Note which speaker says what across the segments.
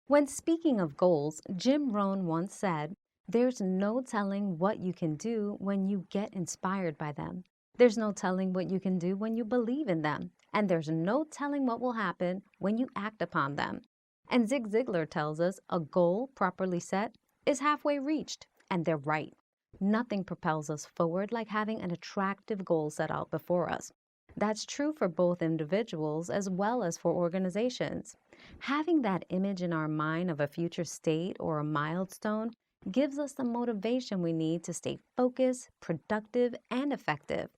Speaker 1: When speaking of goals, Jim Rohn once said, "There's no telling what you can do when you get inspired by them. There's no telling what you can do when you believe in them. And there's no telling what will happen when you act upon them." And Zig Ziglar tells us a goal properly set is halfway reached. And they're right. Nothing propels us forward like having an attractive goal set out before us. That's true for both individuals as well as for organizations. Having that image in our mind of a future state or a milestone gives us the motivation we need to stay focused, productive, and effective.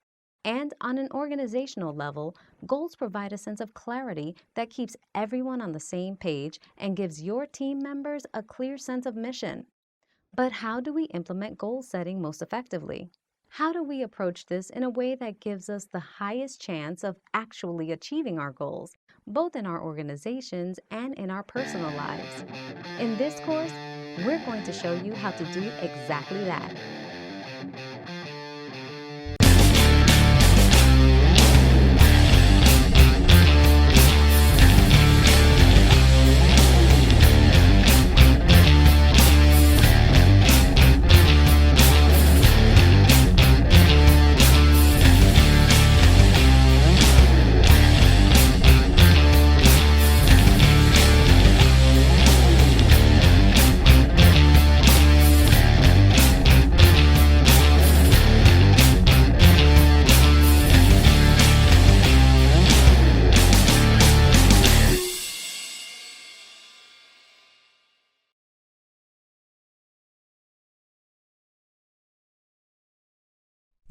Speaker 1: And on an organizational level, goals provide a sense of clarity that keeps everyone on the same page and gives your team members a clear sense of mission. But how do we implement goal setting most effectively? How do we approach this in a way that gives us the highest chance of actually achieving our goals, both in our organizations and in our personal lives? In this course, we're going to show you how to do exactly that.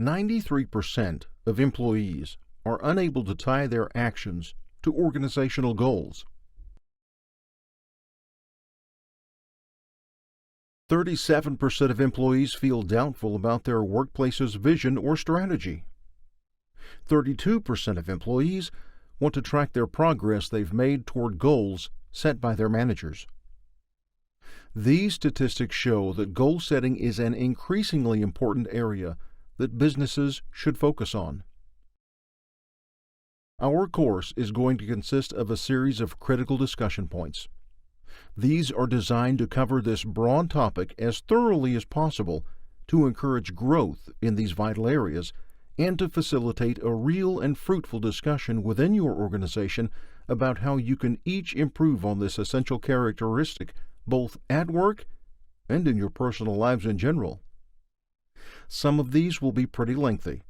Speaker 2: 93% of employees are unable to tie their actions to organizational goals. 37% of employees feel doubtful about their workplace's vision or strategy. 32% of employees want to track their progress they've made toward goals set by their managers. These statistics show that goal setting is an increasingly important area that businesses should focus on. Our course is going to consist of a series of critical discussion points. These are designed to cover this broad topic as thoroughly as possible to encourage growth in these vital areas and to facilitate a real and fruitful discussion within your organization about how you can each improve on this essential characteristic both at work and in your personal lives in general. Some of these will be pretty lengthy,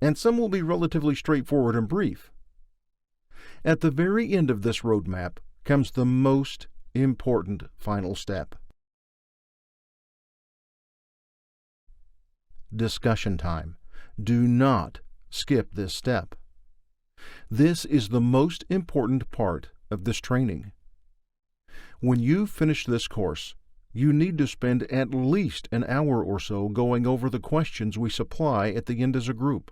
Speaker 2: and some will be relatively straightforward and brief. At the very end of this roadmap comes the most important final step. Discussion time. Do not skip this step. This is the most important part of this training. When you finish this course, you need to spend at least an hour or so going over the questions we supply at the end as a group.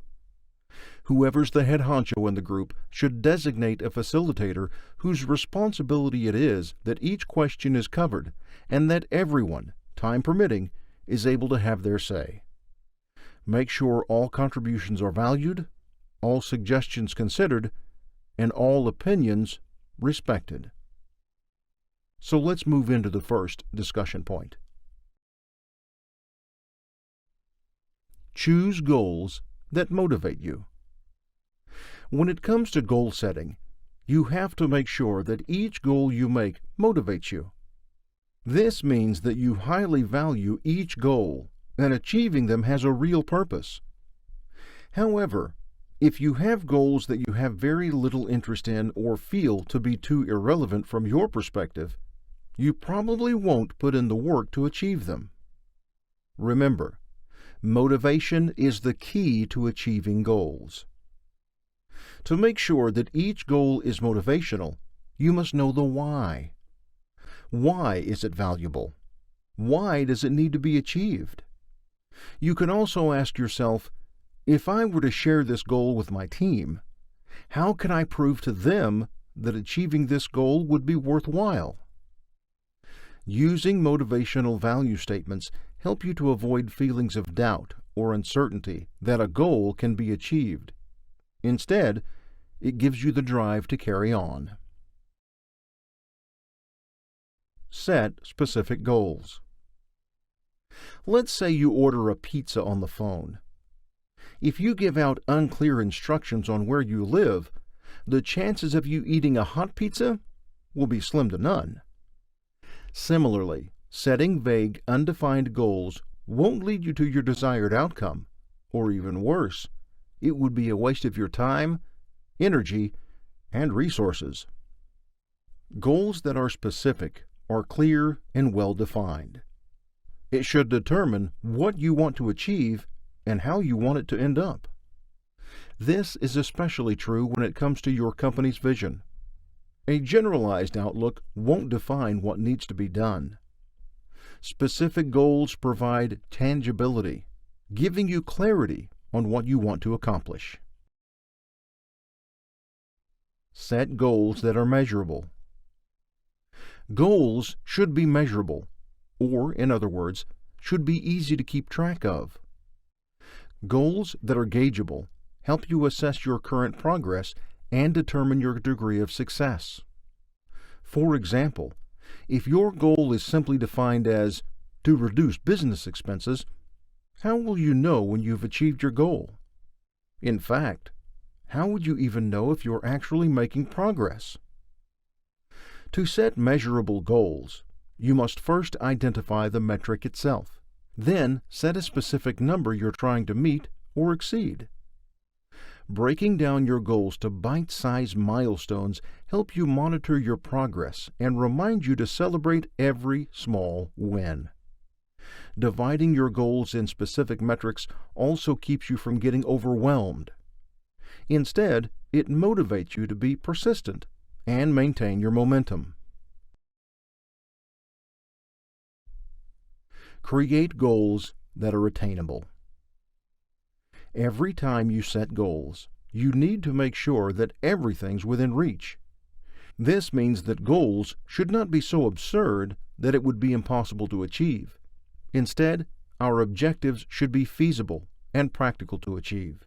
Speaker 2: Whoever's the head honcho in the group should designate a facilitator whose responsibility it is that each question is covered and that everyone, time permitting, is able to have their say. Make sure all contributions are valued, all suggestions considered, and all opinions respected. So let's move into the first discussion point. Choose goals that motivate you. When it comes to goal setting, you have to make sure that each goal you make motivates you. This means that you highly value each goal and achieving them has a real purpose. However, if you have goals that you have very little interest in or feel to be too irrelevant from your perspective, you probably won't put in the work to achieve them. Remember, motivation is the key to achieving goals. To make sure that each goal is motivational, you must know the why. Why is it valuable? Why does it need to be achieved? You can also ask yourself, if I were to share this goal with my team, how can I prove to them that achieving this goal would be worthwhile? Using motivational value statements help you to avoid feelings of doubt or uncertainty that a goal can be achieved. Instead, it gives you the drive to carry on. set specific goals. Let's say you order a pizza on the phone. If you give out unclear instructions on where you live, the chances of you eating a hot pizza will be slim to none. Similarly, setting vague, undefined goals won't lead you to your desired outcome, or even worse, it would be a waste of your time, energy, and resources. Goals that are specific are clear and well-defined. It should determine what you want to achieve and how you want it to end up. This is especially true when it comes to your company's vision. A generalized outlook won't define what needs to be done. Specific goals provide tangibility, giving you clarity on what you want to accomplish. Set goals that are measurable. Goals should be measurable, or, in other words, should be easy to keep track of. Goals that are gaugeable help you assess your current progress and determine your degree of success. For example, if your goal is simply defined as to reduce business expenses, how will you know when you've achieved your goal? In fact, how would you even know if you're actually making progress? To set measurable goals, you must first identify the metric itself. Then set a specific number you're trying to meet or exceed. Breaking down your goals to bite-sized milestones help you monitor your progress and remind you to celebrate every small win. Dividing your goals in specific metrics also keeps you from getting overwhelmed. Instead, it motivates you to be persistent and maintain your momentum. Create goals that are attainable. Every time you set goals, you need to make sure that everything's within reach. This means that goals should not be so absurd that it would be impossible to achieve. Instead, our objectives should be feasible and practical to achieve.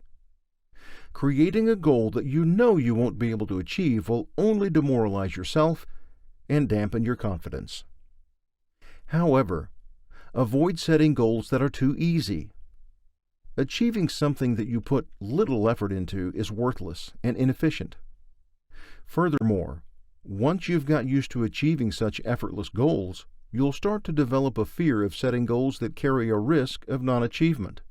Speaker 2: Creating a goal that you know you won't be able to achieve will only demoralize yourself and dampen your confidence. However, avoid setting goals that are too easy. Achieving something that you put little effort into is worthless and inefficient. Furthermore, once you've got used to achieving such effortless goals, you'll start to develop a fear of setting goals that carry a risk of non-achievement.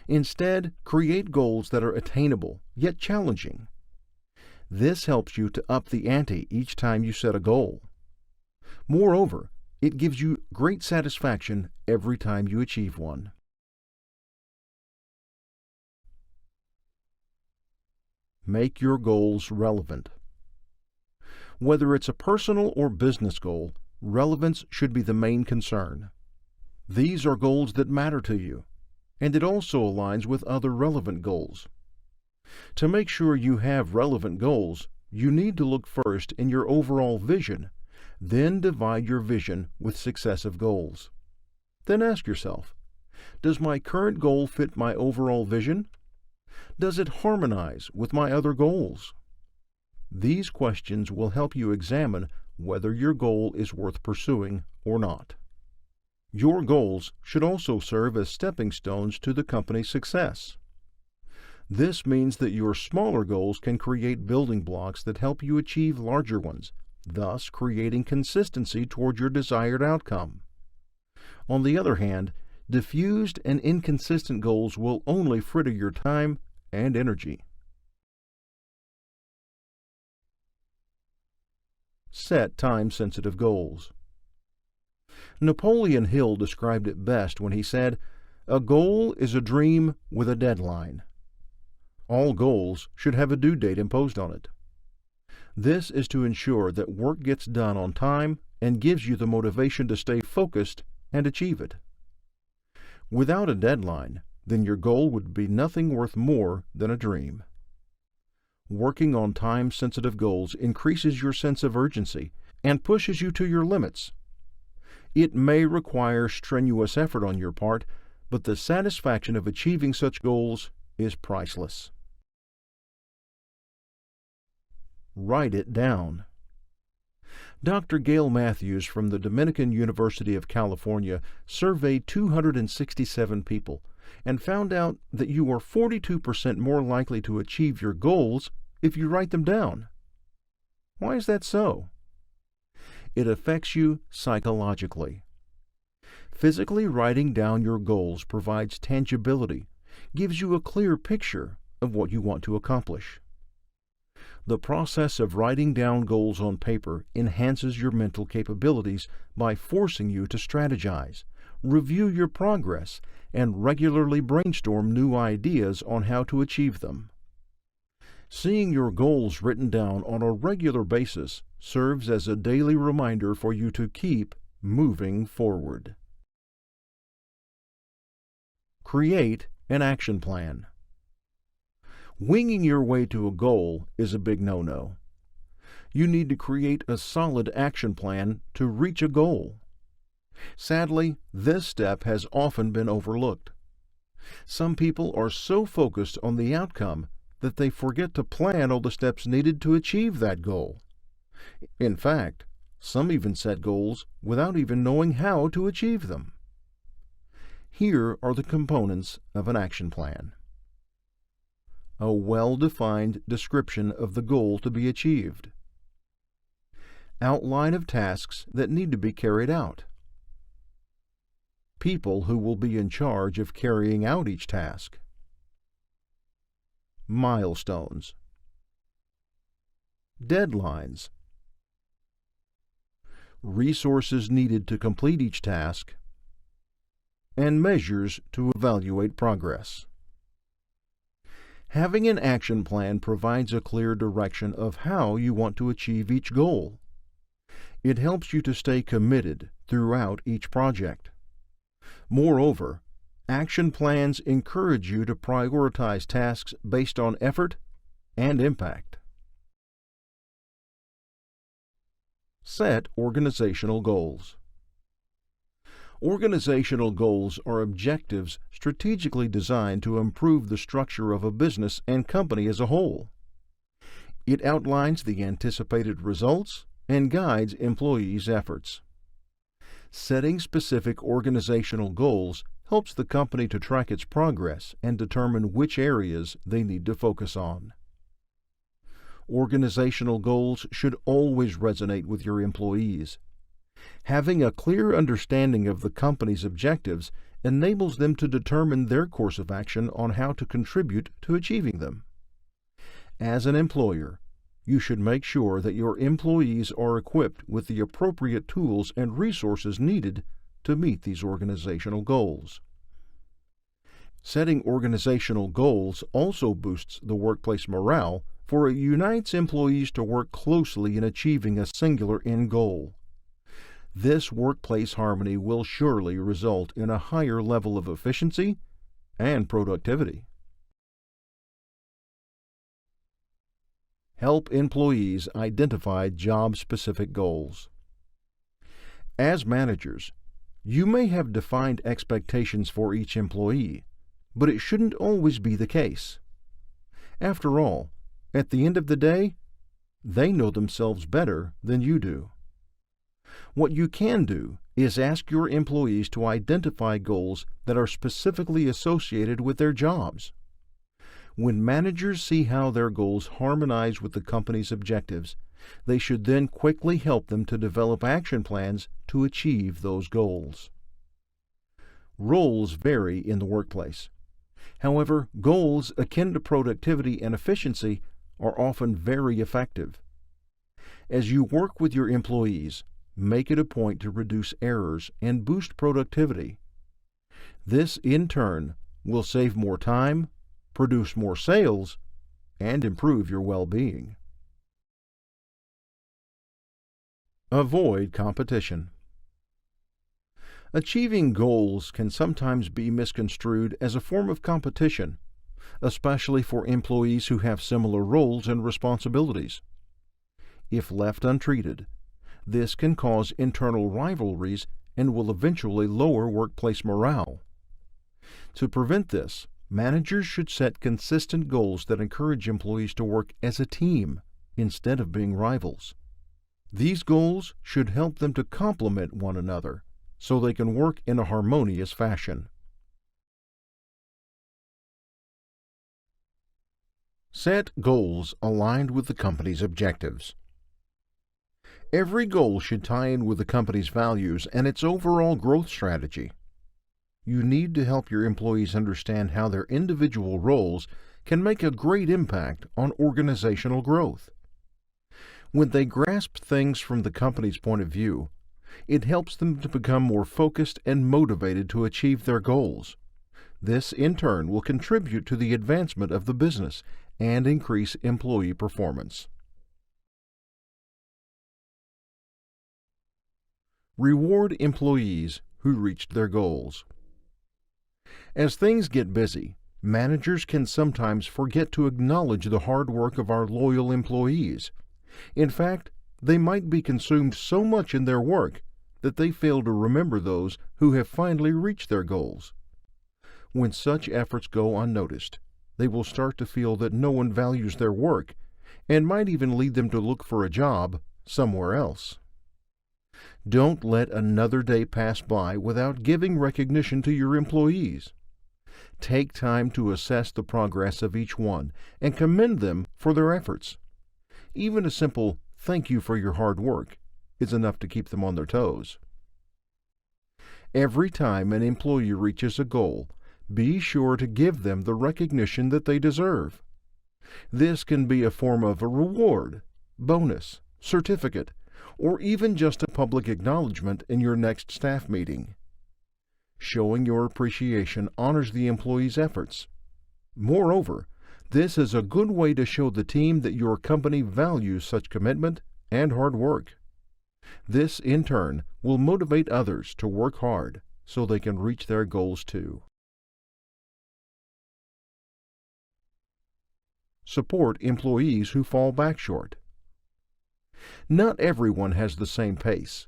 Speaker 2: Instead, create goals that are attainable, yet challenging. This helps you to up the ante each time you set a goal. Moreover, it gives you great satisfaction every time you achieve one. Make your goals relevant. Whether it's a personal or business goal, relevance should be the main concern. These are goals that matter to you, and it also aligns with other relevant goals. To make sure you have relevant goals, you need to look first in your overall vision, then divide your vision with successive goals. Then ask yourself, does my current goal fit my overall vision? Does it harmonize with my other goals? These questions will help you examine whether your goal is worth pursuing or not. Your goals should also serve as stepping stones to the company's success. This means that your smaller goals can create building blocks that help you achieve larger ones, thus creating consistency toward your desired outcome. On the other hand, diffused and inconsistent goals will only fritter your time and energy. Set time-sensitive goals. Napoleon Hill described it best when he said, "A goal is a dream with a deadline." All goals should have a due date imposed on it. This is to ensure that work gets done on time and gives you the motivation to stay focused and achieve it. Without a deadline, then your goal would be nothing worth more than a dream. Working on time-sensitive goals increases your sense of urgency and pushes you to your limits. It may require strenuous effort on your part, but the satisfaction of achieving such goals is priceless. Write it down. Dr. Gail Matthews from the Dominican University of California surveyed 267 people and found out that you are 42% more likely to achieve your goals if you write them down. Why is that so? It affects you psychologically. Physically writing down your goals provides tangibility, gives you a clear picture of what you want to accomplish. The process of writing down goals on paper enhances your mental capabilities by forcing you to strategize, review your progress, and regularly brainstorm new ideas on how to achieve them. Seeing your goals written down on a regular basis serves as a daily reminder for you to keep moving forward. Create an action plan. Winging your way to a goal is a big no-no. You need to create a solid action plan to reach a goal. Sadly, this step has often been overlooked. Some people are so focused on the outcome that they forget to plan all the steps needed to achieve that goal. In fact, some even set goals without even knowing how to achieve them. Here are the components of an action plan. A well-defined description of the goal to be achieved. Outline of tasks that need to be carried out. People who will be in charge of carrying out each task. Milestones. Deadlines. Resources needed to complete each task. And measures to evaluate progress. Having an action plan provides a clear direction of how you want to achieve each goal. It helps you to stay committed throughout each project. Moreover, action plans encourage you to prioritize tasks based on effort and impact. Set organizational goals. Organizational goals are objectives strategically designed to improve the structure of a business and company as a whole. It outlines the anticipated results and guides employees' efforts. Setting specific organizational goals helps the company to track its progress and determine which areas they need to focus on. Organizational goals should always resonate with your employees. Having a clear understanding of the company's objectives enables them to determine their course of action on how to contribute to achieving them. As an employer, you should make sure that your employees are equipped with the appropriate tools and resources needed to meet these organizational goals. Setting organizational goals also boosts the workplace morale, for it unites employees to work closely in achieving a singular end goal. This workplace harmony will surely result in a higher level of efficiency and productivity. Help employees identify job-specific goals. As managers, you may have defined expectations for each employee, but it shouldn't always be the case. After all, at the end of the day, they know themselves better than you do. What you can do is ask your employees to identify goals that are specifically associated with their jobs. When managers see how their goals harmonize with the company's objectives, they should then quickly help them to develop action plans to achieve those goals. Roles vary in the workplace. However, goals akin to productivity and efficiency are often very effective. As you work with your employees, make it a point to reduce errors and boost productivity. This, in turn, will save more time, produce more sales, and improve your well-being. Avoid competition. Achieving goals can sometimes be misconstrued as a form of competition, especially for employees who have similar roles and responsibilities. If left untreated, this can cause internal rivalries and will eventually lower workplace morale. To prevent this, managers should set consistent goals that encourage employees to work as a team instead of being rivals. These goals should help them to complement one another so they can work in a harmonious fashion. Set goals aligned with the company's objectives. Every goal should tie in with the company's values and its overall growth strategy. You need to help your employees understand how their individual roles can make a great impact on organizational growth. When they grasp things from the company's point of view, it helps them to become more focused and motivated to achieve their goals. This, in turn, will contribute to the advancement of the business and increase employee performance. Reward employees who reached their goals. As things get busy, managers can sometimes forget to acknowledge the hard work of our loyal employees. In fact, they might be consumed so much in their work that they fail to remember those who have finally reached their goals. When such efforts go unnoticed, they will start to feel that no one values their work and might even lead them to look for a job somewhere else. Don't let another day pass by without giving recognition to your employees. Take time to assess the progress of each one and commend them for their efforts. Even a simple "thank you for your hard work" is enough to keep them on their toes. Every time an employee reaches a goal, be sure to give them the recognition that they deserve. This can be a form of a reward, bonus, certificate, or even just a public acknowledgement in your next staff meeting. Showing your appreciation honors the employee's efforts. Moreover, this is a good way to show the team that your company values such commitment and hard work. This, in turn, will motivate others to work hard so they can reach their goals too. Support employees who fall back short. Not everyone has the same pace.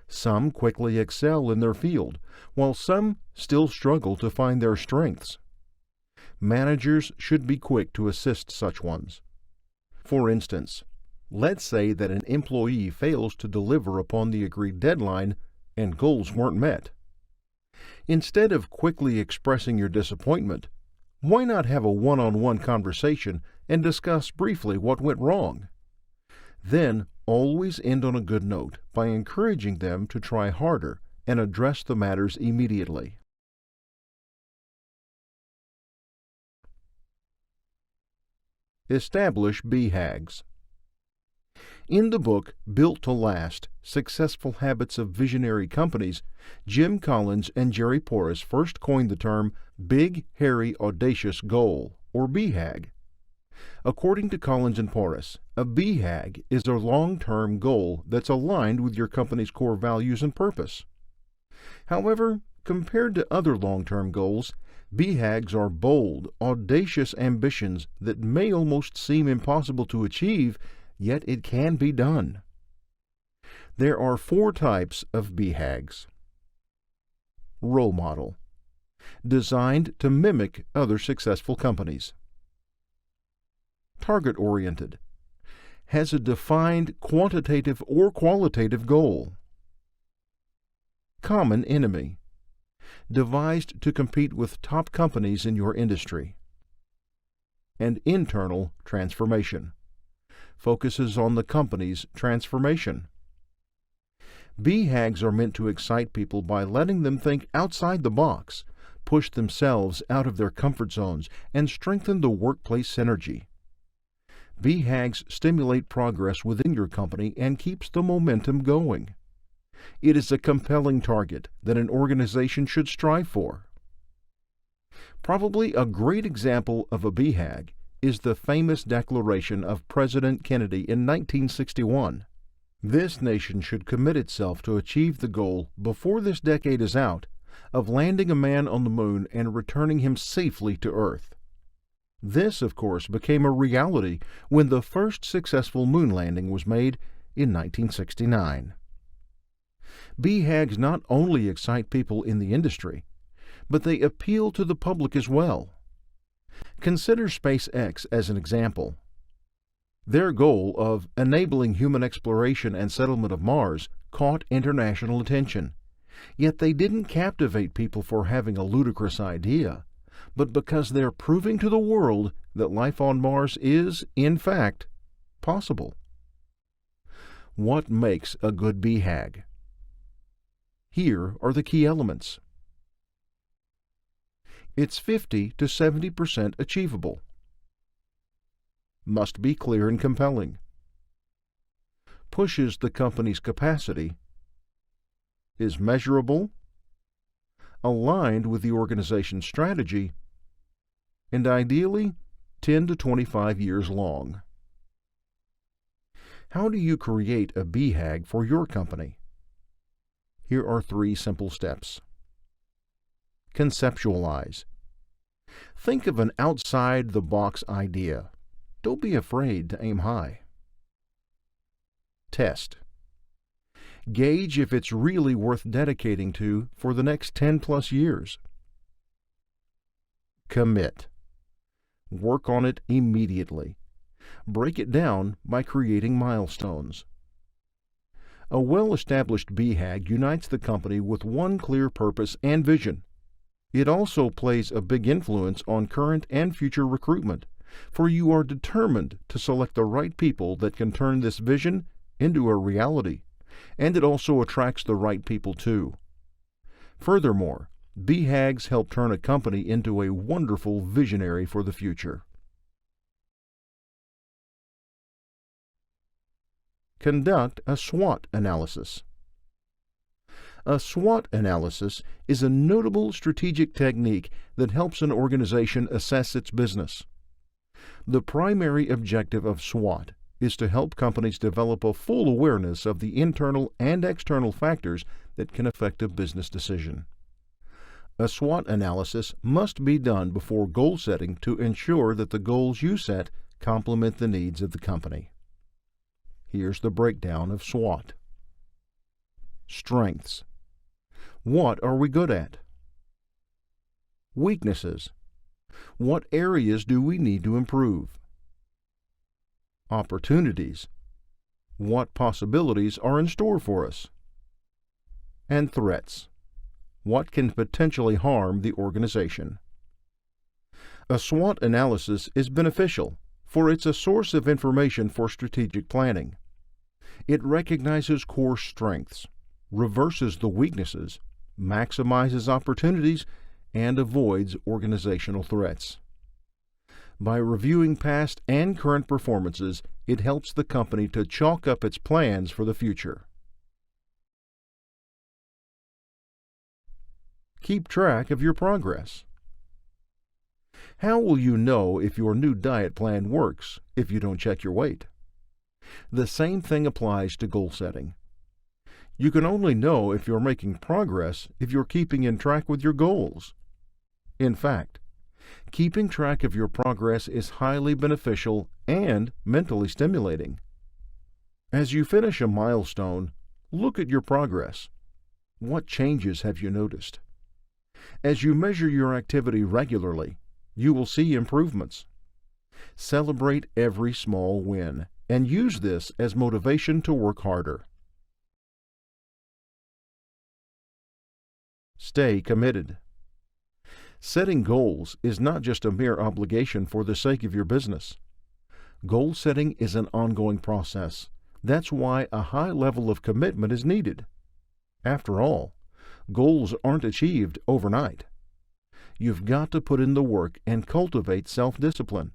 Speaker 2: Some quickly excel in their field, while some still struggle to find their strengths. Managers should be quick to assist such ones. For instance, let's say that an employee fails to deliver upon the agreed deadline and goals weren't met. Instead of quickly expressing your disappointment, why not have a one-on-one conversation and discuss briefly what went wrong? Then always end on a good note by encouraging them to try harder and address the matters immediately. Establish BHAGs. In the book Built to Last: Successful Habits of Visionary Companies, Jim Collins and Jerry Porras first coined the term Big, Hairy, Audacious Goal, or BHAG. According to Collins and Porras, a BHAG is a long-term goal that's aligned with your company's core values and purpose. However, compared to other long-term goals, BHAGs are bold, audacious ambitions that may almost seem impossible to achieve, yet it can be done. There are 4 types of BHAGs. Role model. Designed to mimic other successful companies. Target-oriented. Has a defined quantitative or qualitative goal. Common enemy. Devised to compete with top companies in your industry. And internal transformation. Focuses on the company's transformation. BHAGs are meant to excite people by letting them think outside the box, push themselves out of their comfort zones, and strengthen the workplace synergy. BHAGs stimulate progress within your company and keeps the momentum going. It is a compelling target that an organization should strive for. Probably a great example of a BHAG is the famous declaration of President Kennedy in 1961. This nation should commit itself to achieve the goal before this decade is out of landing a man on the moon and returning him safely to Earth. This, of course, became a reality when the first successful moon landing was made in 1969. BHAGs not only excite people in the industry, but they appeal to the public as well. Consider SpaceX as an example. Their goal of enabling human exploration and settlement of Mars caught international attention. Yet they didn't captivate people for having a ludicrous idea, but because they're proving to the world that life on Mars is, in fact, possible. What makes a good BHAG? Here are the key elements. It's 50 to 70% achievable. Must be clear and compelling. Pushes the company's capacity. Is measurable. Aligned with the organization's strategy. And ideally, 10 to 25 years long. How do you create a BHAG for your company? Here are 3 simple steps. Conceptualize. Think of an outside-the-box idea. Don't be afraid to aim high. Test. Gauge if it's really worth dedicating to for the next 10+ years. Commit. Work on it immediately. Break it down by creating milestones. A well-established BHAG unites the company with one clear purpose and vision. It also plays a big influence on current and future recruitment, for you are determined to select the right people that can turn this vision into a reality, and it also attracts the right people too. Furthermore, BHAGs help turn a company into a wonderful visionary for the future. Conduct a SWOT analysis. A SWOT analysis is a notable strategic technique that helps an organization assess its business. The primary objective of SWOT is to help companies develop a full awareness of the internal and external factors that can affect a business decision. A SWOT analysis must be done before goal setting to ensure that the goals you set complement the needs of the company. Here's the breakdown of SWOT. Strengths. What are we good at? Weaknesses. What areas do we need to improve? Opportunities. What possibilities are in store for us? And threats. What can potentially harm the organization? A SWOT analysis is beneficial, for it's a source of information for strategic planning. It recognizes core strengths, reverses the weaknesses, maximizes opportunities, and avoids organizational threats. By reviewing past and current performances, it helps the company to chalk up its plans for the future. Keep track of your progress. How will you know if your new diet plan works if you don't check your weight? The same thing applies to goal setting. You can only know if you're making progress if you're keeping in track with your goals. In fact, keeping track of your progress is highly beneficial and mentally stimulating. As you finish a milestone, look at your progress. What changes have you noticed? As you measure your activity regularly, you will see improvements. Celebrate every small win and use this as motivation to work harder. Stay committed. Setting goals is not just a mere obligation for the sake of your business. Goal setting is an ongoing process. That's why a high level of commitment is needed. After all, goals aren't achieved overnight. You've got to put in the work and cultivate self-discipline.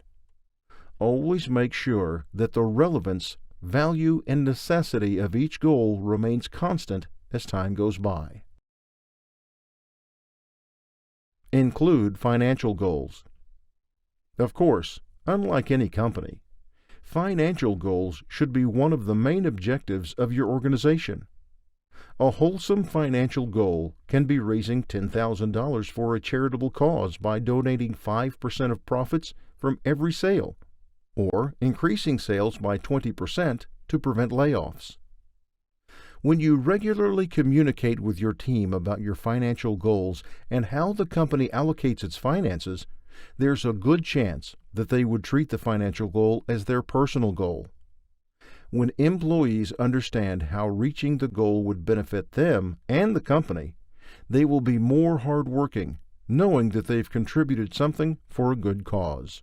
Speaker 2: Always make sure that the relevance, value, and necessity of each goal remains constant as time goes by. Include financial goals. Of course, unlike any company, financial goals should be one of the main objectives of your organization. A wholesome financial goal can be raising $10,000 for a charitable cause by donating 5% of profits from every sale, or increasing sales by 20% to prevent layoffs. When you regularly communicate with your team about your financial goals and how the company allocates its finances, there's a good chance that they would treat the financial goal as their personal goal. When employees understand how reaching the goal would benefit them and the company, they will be more hardworking, knowing that they've contributed something for a good cause.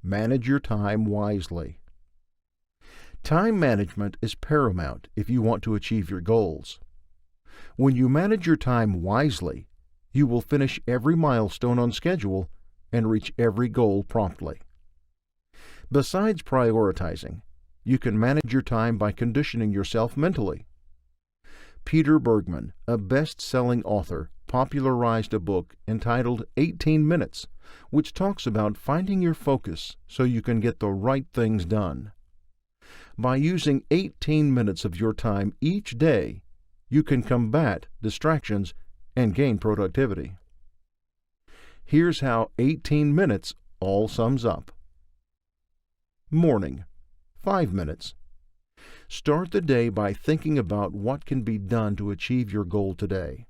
Speaker 2: Manage your time wisely. Time management is paramount if you want to achieve your goals. When you manage your time wisely, you will finish every milestone on schedule and reach every goal promptly. Besides prioritizing, you can manage your time by conditioning yourself mentally. Peter Bergman, a best-selling author, popularized a book entitled 18 Minutes, which talks about finding your focus so you can get the right things done. By using 18 minutes of your time each day, you can combat distractions and gain productivity. Here's how 18 minutes all sums up. Morning, 5 minutes. Start the day by thinking about what can be done to achieve your goal today.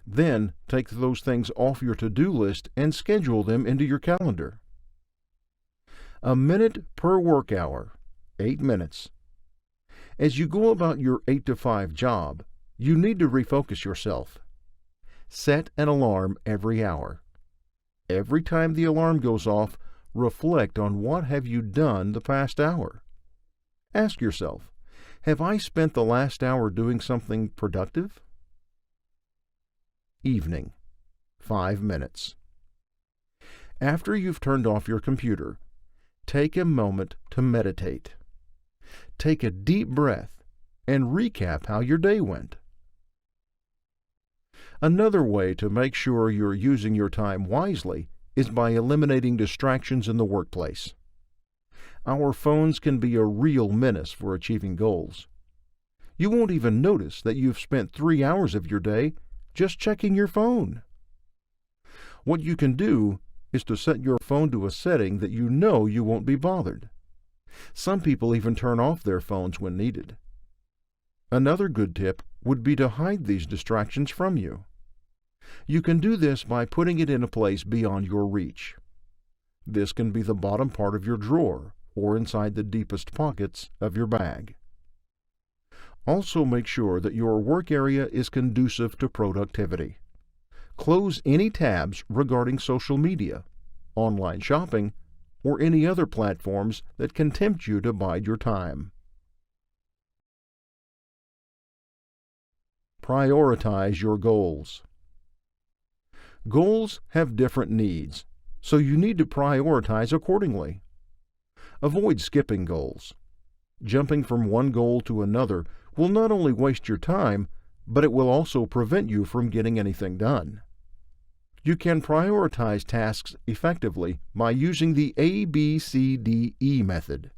Speaker 2: Then take those things off your to-do list and schedule them into your calendar. A minute per work hour, 8 minutes. As you go about your 8 to 5 job, you need to refocus yourself. Set an alarm every hour. Every time the alarm goes off, reflect on what have you done the past hour. Ask yourself, have I spent the last hour doing something productive? Evening, 5 minutes. After you've turned off your computer, take a moment to meditate. Take a deep breath and recap how your day went. Another way to make sure you're using your time wisely is by eliminating distractions in the workplace. Our phones can be a real menace for achieving goals. You won't even notice that you've spent 3 hours of your day just checking your phone. What you can do is to set your phone to a setting that you know you won't be bothered. Some people even turn off their phones when needed. Another good tip would be to hide these distractions from you. You can do this by putting it in a place beyond your reach. This can be the bottom part of your drawer or inside the deepest pockets of your bag. Also make sure that your work area is conducive to productivity. Close any tabs regarding social media, online shopping, or any other platforms that can tempt you to bide your time. Prioritize your goals. Goals have different needs, so you need to prioritize accordingly. Avoid skipping goals. Jumping from one goal to another will not only waste your time, but it will also prevent you from getting anything done. You can prioritize tasks effectively by using the ABCDE method.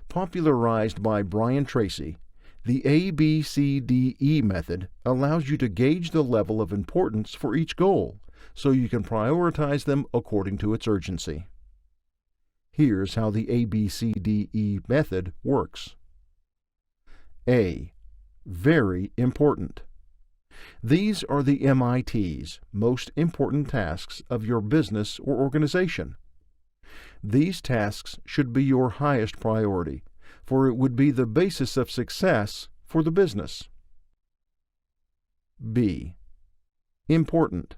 Speaker 2: Popularized by Brian Tracy, the ABCDE method allows you to gauge the level of importance for each goal, so you can prioritize them according to its urgency. Here's how the ABCDE method works. A. Very important. These are the MIT's, most important tasks of your business or organization. These tasks should be your highest priority, for it would be the basis of success for the business. B. Important.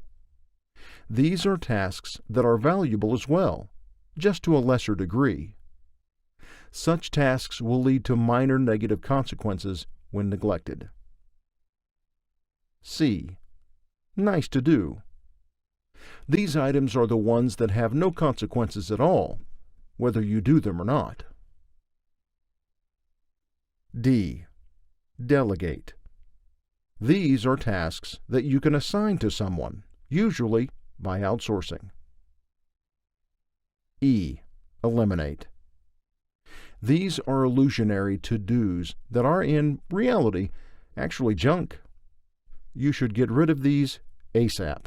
Speaker 2: These are tasks that are valuable as well, just to a lesser degree. Such tasks will lead to minor negative consequences when neglected. C. Nice to do. These items are the ones that have no consequences at all, whether you do them or not. D. Delegate. These are tasks that you can assign to someone, usually by outsourcing. E. Eliminate. These are illusionary to-dos that are in reality actually junk. You should get rid of these ASAP.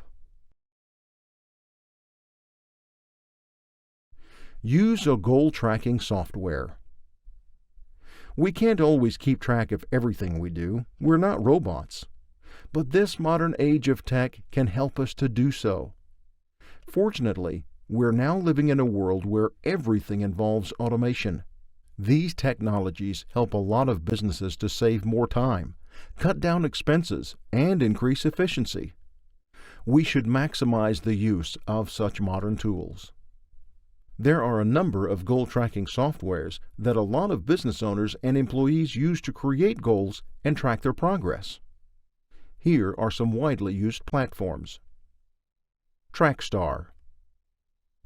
Speaker 2: Use a goal tracking software. We can't always keep track of everything we do. We're not robots. But this modern age of tech can help us to do so. Fortunately, we're now living in a world where everything involves automation. These technologies help a lot of businesses to save more time, cut down expenses, and increase efficiency. We should maximize the use of such modern tools. There are a number of goal tracking softwares that a lot of business owners and employees use to create goals and track their progress. Here are some widely used platforms: Trackstar,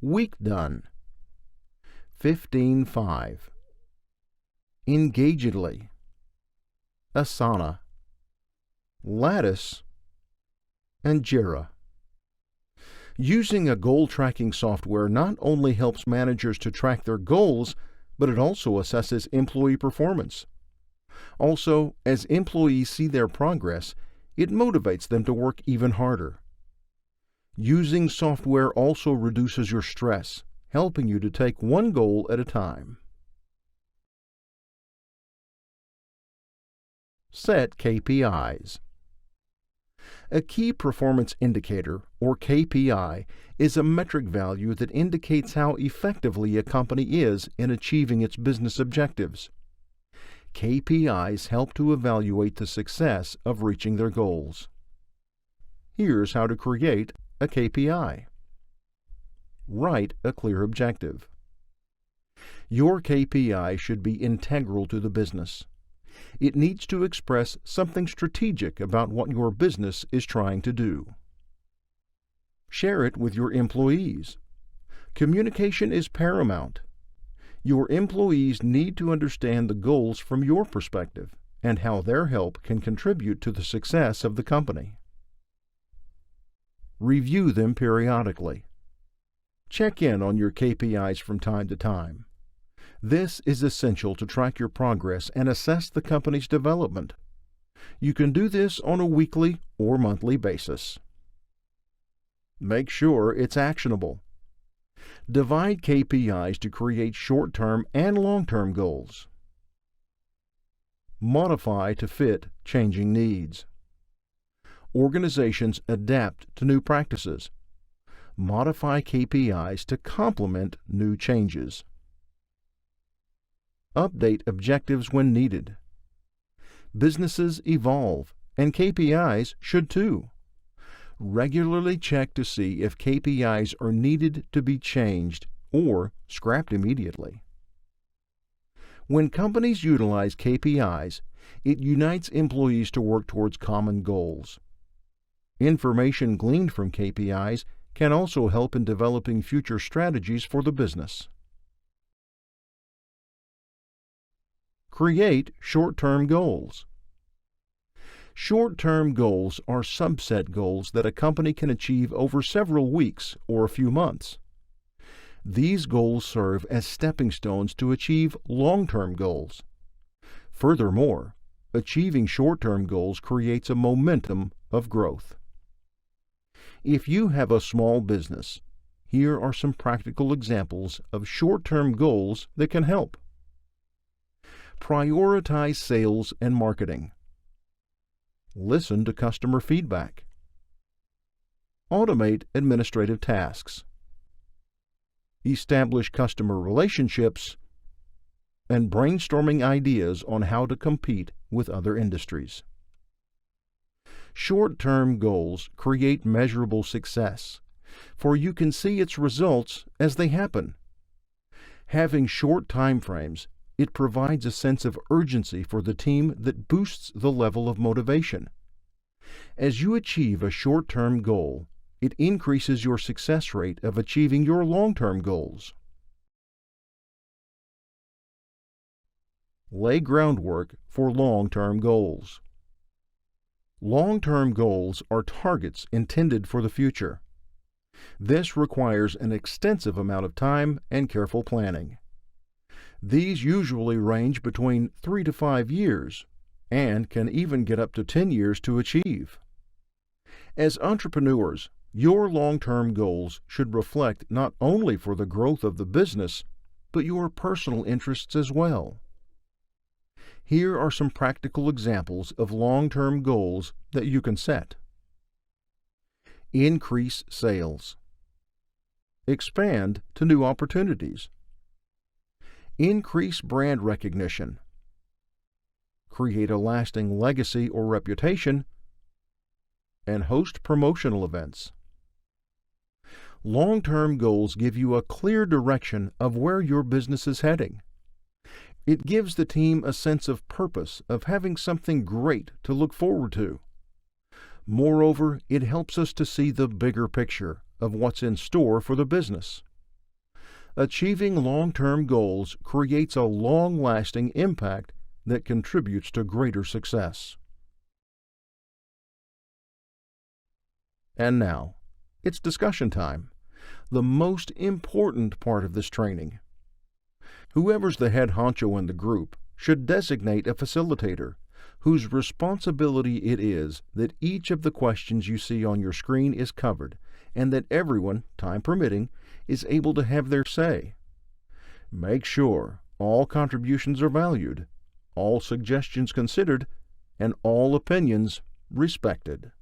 Speaker 2: Week Done, 15/5, Engagedly, Asana, Lattice, and Jira. Using a goal tracking software not only helps managers to track their goals, but it also assesses employee performance. Also, as employees see their progress, it motivates them to work even harder. Using software also reduces your stress, helping you to take one goal at a time. Set KPIs. A key performance indicator, or KPI, is a metric value that indicates how effectively a company is in achieving its business objectives. KPIs help to evaluate the success of reaching their goals. Here's how to create a KPI. Write a clear objective. Your KPI should be integral to the business. It needs to express something strategic about what your business is trying to do. Share it with your employees. Communication is paramount. Your employees need to understand the goals from your perspective and how their help can contribute to the success of the company. Review them periodically. Check in on your KPIs from time to time. This is essential to track your progress and assess the company's development. You can do this on a weekly or monthly basis. Make sure it's actionable. Divide KPIs to create short-term and long-term goals. Modify to fit changing needs. Organizations adapt to new practices. Modify KPIs to complement new changes. Update objectives when needed. Businesses evolve, and KPIs should too. Regularly check to see if KPIs are needed to be changed or scrapped immediately. When companies utilize KPIs, it unites employees to work towards common goals. Information gleaned from KPIs can also help in developing future strategies for the business. Create short-term goals. Short-term goals are subset goals that a company can achieve over several weeks or a few months. These goals serve as stepping stones to achieve long-term goals. Furthermore, achieving short-term goals creates a momentum of growth. If you have a small business, here are some practical examples of short-term goals that can help. Prioritize sales and marketing. Listen to customer feedback. Automate administrative tasks. Establish customer relationships, and brainstorming ideas on how to compete with other industries. Short-term goals create measurable success, for you can see its results as they happen. Having short time frames, it provides a sense of urgency for the team that boosts the level of motivation. As you achieve a short-term goal, it increases your success rate of achieving your long-term goals. Lay groundwork for long-term goals. Long-term goals are targets intended for the future. This requires an extensive amount of time and careful planning. These usually range between 3 to 5 years and can even get up to 10 years to achieve. As entrepreneurs, your long-term goals should reflect not only for the growth of the business, but your personal interests as well. Here are some practical examples of long-term goals that you can set. Increase sales. Expand to new opportunities. Increase brand recognition. Create a lasting legacy or reputation, and host promotional events. Long-term goals give you a clear direction of where your business is heading. It gives the team a sense of purpose, of having something great to look forward to. Moreover, it helps us to see the bigger picture of what's in store for the business. Achieving long-term goals creates a long-lasting impact that contributes to greater success. And now, it's discussion time, the most important part of this training. Whoever's the head honcho in the group should designate a facilitator whose responsibility it is that each of the questions you see on your screen is covered and that everyone, time permitting, is able to have their say. Make sure all contributions are valued, all suggestions considered, and all opinions respected.